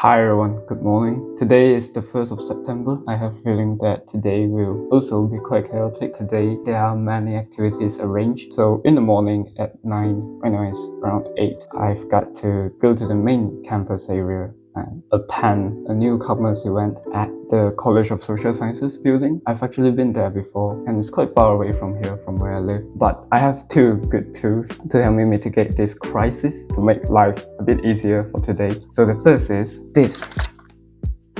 Hi everyone, good morning. Today is the 1st of September. I have a feeling that today will also be quite chaotic. Today there are many activities arranged. So in the morning at 9, right now it's around 8, I've got to go to the main campus area and attend a newcomers event at the College of Social Sciences building. I've actually been there before and it's quite far away from here, from where I live. But I have two good tools to help me mitigate this crisis, to make life a bit easier for today. So the first is this.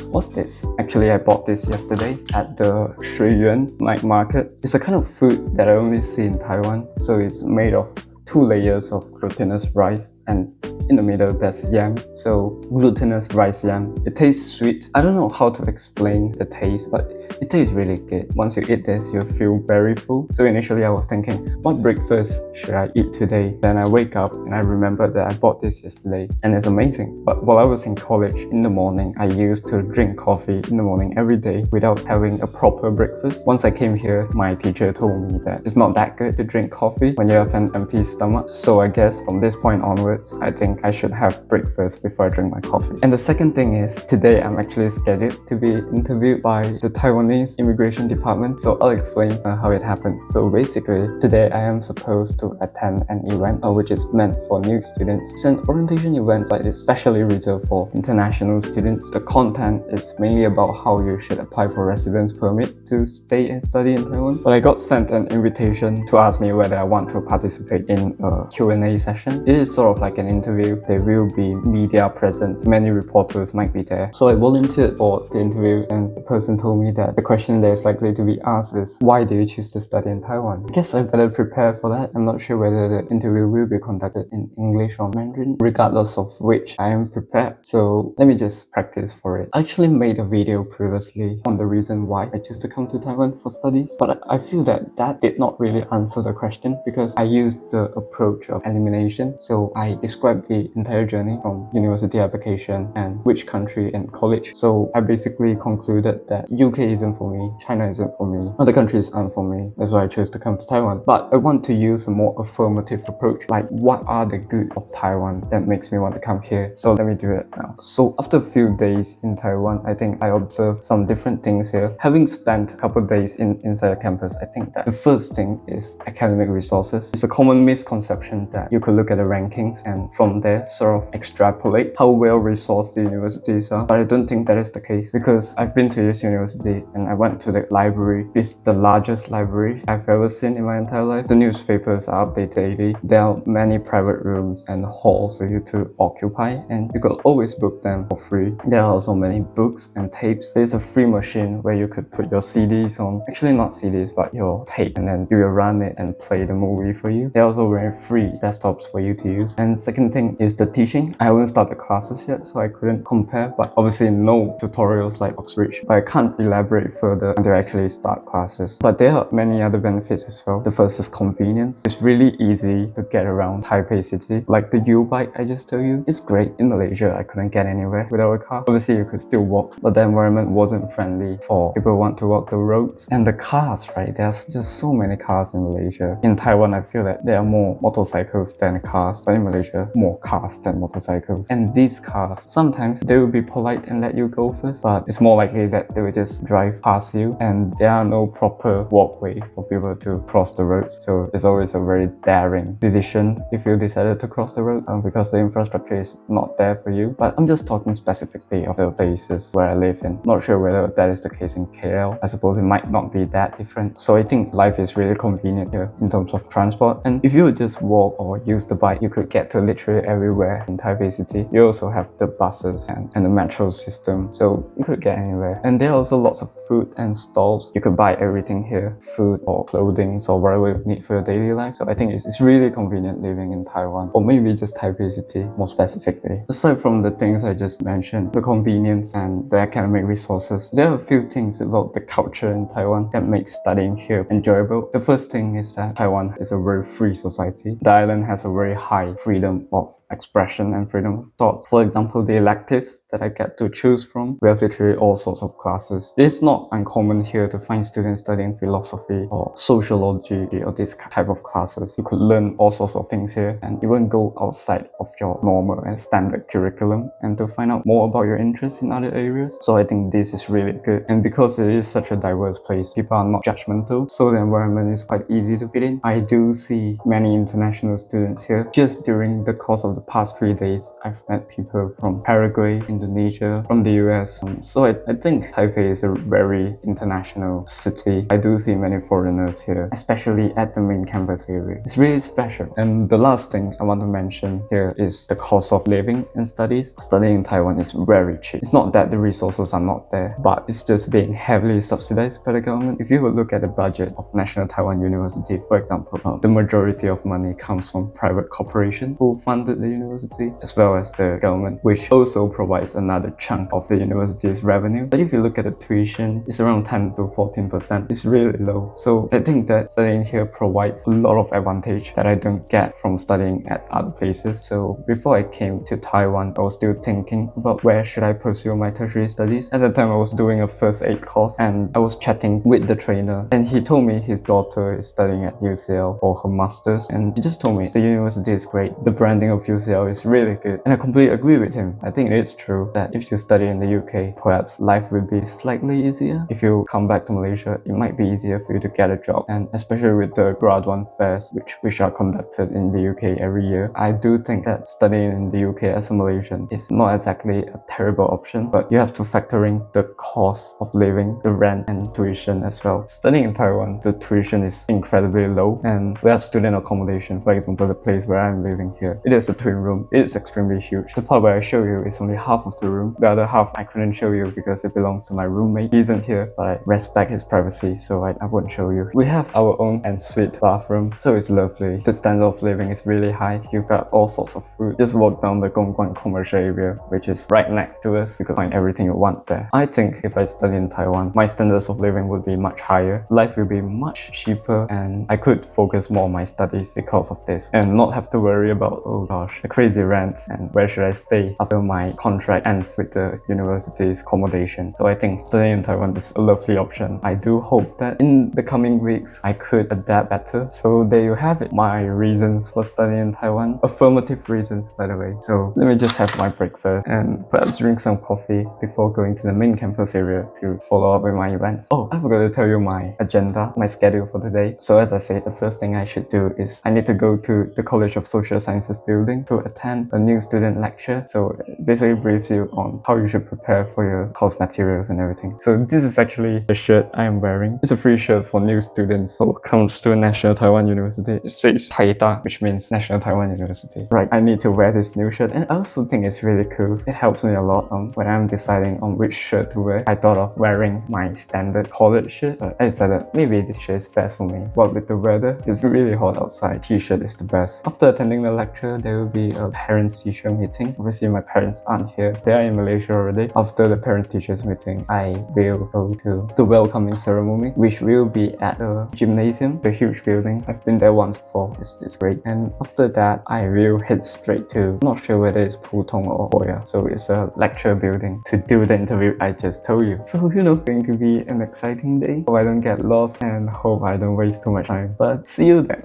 What's this? Actually, I bought this yesterday at the Zhi Heng night market. It's a kind of food that I only see in Taiwan. So it's made of 2 layers of glutinous rice, and in the middle there's yam. So glutinous rice yam. It tastes sweet. I don't know how to explain the taste, but it tastes really good. Once you eat this, you'll feel very full. So initially I was thinking, what breakfast should I eat today? Then I wake up and I remember that I bought this yesterday and it's amazing. But while I was in college, in the morning, I used to drink coffee in the morning every day without having a proper breakfast. Once I came here, my teacher told me that it's not that good to drink coffee when you have an empty stomach. So I guess from this point onwards, I think I should have breakfast before I drink my coffee. And the second thing is, today I'm actually scheduled to be interviewed by the Taiwanese immigration department. So I'll explain how it happened. So basically, today I am supposed to attend an event which is meant for new students. It's an orientation event, but it's specially reserved for international students. The content is mainly about how you should apply for residence permit to stay and study in Taiwan. But I got sent an invitation to ask me whether I want to participate in a Q&A session. It is sort of like an interview. There will be media present. Many reporters might be there. So I volunteered for the interview, and the person told me that the question that is likely to be asked is, why do you choose to study in Taiwan? I guess I better prepare for that. I'm not sure whether the interview will be conducted in English or Mandarin. Regardless of which, I am prepared. So let me just practice for it. I actually made a video previously on the reason why I chose to come to Taiwan for studies, but I feel that did not really answer the question because I used the approach of elimination. So I described the entire journey from university application and which country and college. So I basically concluded that UK isn't for me, China isn't for me, other countries aren't for me. That's why I chose to come to Taiwan. But I want to use a more affirmative approach, like what are the good of Taiwan that makes me want to come here. So let me do it now. So after a few days in Taiwan, I think I observed some different things here. Having spent a couple of days inside the campus, I think that the first thing is academic resources. It's a common misconception that you could look at the rankings and from there sort of extrapolate how well resourced the universities are. But I don't think that is the case because I've been to this university and I went to the library. It's the largest library I've ever seen in my entire life. The newspapers are updated daily. There are many private rooms and halls for you to occupy, and you could always book them for free. There are also many books and tapes. There's a free machine where you could put your CDs on. Actually not CDs, but your tape, and then you will run it and play the movie for you. There are also very free desktops for you to use. And second thing is the teaching. I haven't started classes yet, so I couldn't compare, but obviously no tutorials like Oxbridge. But I can't elaborate further until I actually start classes. But there are many other benefits as well. The first is convenience. It's really easy to get around Taipei City. Like the U-bike I just told you, it's great. In Malaysia, I couldn't get anywhere without a car. Obviously, you could still walk, but the environment wasn't friendly for people who want to walk the roads. And the cars, right? There's just so many cars in Malaysia. In Taiwan, I feel that there are more motorcycles than cars, but in Malaysia, more cars than motorcycles. And these cars, sometimes they will be polite and let you go first, but it's more likely that they will just drive past you, and there are no proper walkway for people to cross the roads. So it's always a very daring decision if you decided to cross the road because the infrastructure is not there for you. But I'm just talking specifically of the places where I live in. Not sure whether that is the case in KL. I suppose it might not be that different. So I think life is really convenient here in terms of transport. And if you would just walk or use the bike, you could get to literally everywhere in Taipei City. You also have the buses and the metro system, so you could get anywhere. And there are also lots of food and stalls. You could buy everything here, food or clothing or whatever you need for your daily life. So I think it's really convenient living in Taiwan, or maybe just Taipei City more specifically. Aside from the things I just mentioned, the convenience and the academic resources, there are a few things about the culture in Taiwan that makes studying here enjoyable. The first thing is that Taiwan is a very free society. The island has a very high free freedom of expression and freedom of thought. For example, the electives that I get to choose from, we have literally all sorts of classes. It's not uncommon here to find students studying philosophy or sociology or this type of classes. You could learn all sorts of things here and even go outside of your normal and standard curriculum and to find out more about your interests in other areas. So I think this is really good. And because it is such a diverse place, people are not judgmental, so the environment is quite easy to fit in. I do see many international students here. Just during the course of the past 3 days, I've met people from Paraguay, Indonesia, from the US. So I think Taipei is a very international city. I do see many foreigners here, especially at the main campus area. It's really special. And the last thing I want to mention here is the cost of living and studies. Studying in Taiwan is very cheap. It's not that the resources are not there, but it's just being heavily subsidized by the government. If you would look at the budget of National Taiwan University, for example, the majority of money comes from private corporations who funded the university, as well as the government, which also provides another chunk of the university's revenue. But if you look at the tuition, it's around 10 to 14%. It's really low. So I think that studying here provides a lot of advantage that I don't get from studying at other places. So before I came to Taiwan, I was still thinking about where should I pursue my tertiary studies. At the time, I was doing a first aid course and I was chatting with the trainer, and he told me his daughter is studying at UCL for her master's, and he just told me the university is great, the branding of UCL is really good, and I completely agree with him. I think it's true that if you study in the UK, perhaps life will be slightly easier. If you come back to Malaysia, it might be easier for you to get a job, and especially with the Grad 1 fairs which are conducted in the UK every year, I do think that studying in the UK as a Malaysian is not exactly a terrible option, but you have to factor in the cost of living, the rent and tuition as well. Studying in Taiwan, the tuition is incredibly low, and we have student accommodation. For example, the place where I'm living here, it is a twin room. It is extremely huge. The part where I show you is only half of the room. The other half I couldn't show you because it belongs to my roommate. He isn't here, but I respect his privacy, so I won't show you. We have our own ensuite bathroom, so it's lovely. The standard of living is really high. You've got all sorts of food. Just walk down the Gongguan commercial area, which is right next to us. You could find everything you want there. I think if I study in Taiwan, my standards of living would be much higher. Life will be much cheaper, and I could focus more on my studies because of this and not have to worry about, oh gosh, the crazy rent and where should I stay after my contract ends with the university's accommodation. So I think studying in Taiwan is a lovely option. I do hope that in the coming weeks I could adapt better. So there you have it, my reasons for studying in Taiwan. Affirmative reasons, by the way. So let me just have my breakfast and perhaps drink some coffee before going to the main campus area to follow up with my events. Oh, I forgot to tell you my agenda, my schedule for today. So as I said, the first thing I should do is I need to go to the College of Social Sciences building to attend a new student lecture. So it basically briefs you on how you should prepare for your course materials and everything. So this is actually the shirt I am wearing. It's a free shirt for new students who comes to National Taiwan University. It says Taida, which means National Taiwan University. Right, I need to wear this new shirt, and I also think it's really cool. It helps me a lot when I'm deciding on which shirt to wear. I thought of wearing my standard college shirt, but I decided maybe this shirt is best for me. What with the weather, it's really hot outside. T-shirt is the best. After attending the lecture, there will be a parents-teacher meeting. Obviously, my parents aren't here. They are in Malaysia already. After the parents-teachers meeting, I will go to the welcoming ceremony, which will be at the gymnasium, the huge building. I've been there once before. It's great. And after that, I will head straight to, not sure whether it's Putong or Hoya. So it's a lecture building to do the interview I just told you. So, going to be an exciting day. Hope I don't get lost and hope I don't waste too much time. But see you then.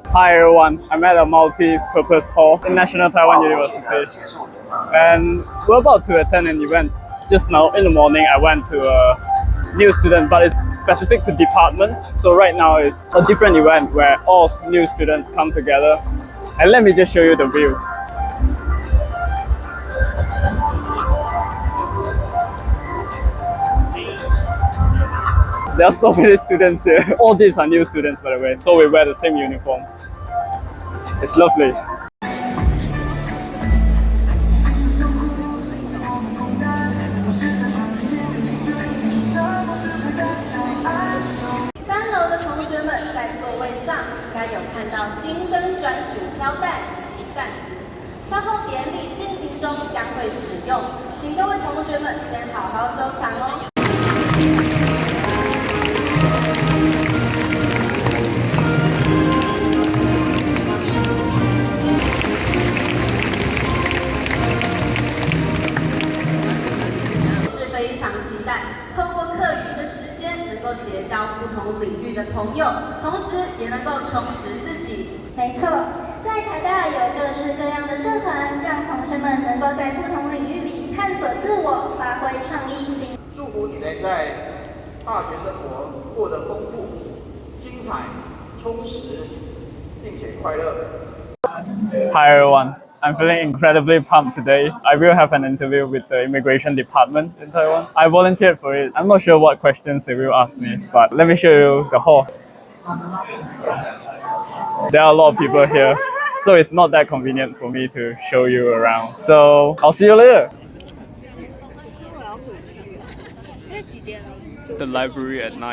Hi everyone, I'm at a multi-purpose hall in National Taiwan University, and we're about to attend an event. Just now in the morning I went to a new student, but it's specific to department, so right now it's a different event where all new students come together. And let me just show you the view. There are so many students here. All these are new students, by the way, so we wear the same uniform. It's lovely. 典礼进行中将会使用，请各位同学们先好好收藏哦。是非常期待透过课余的时间，能够结交不同领域的朋友，同时也能够充实自己。没错，在台大有各式各样的社团，让同学们能够在不同领域里探索自我，发挥创意，并祝福你能在大学生活过得丰富、精彩、充实，并且快乐。Hi everyone. I'm feeling incredibly pumped today. I will have an interview with the immigration department in Taiwan. I volunteered for it. I'm not sure what questions they will ask me, but let me show you the hall. There are a lot of people here, so it's not that convenient for me to show you around. So I'll see you later. The library at night.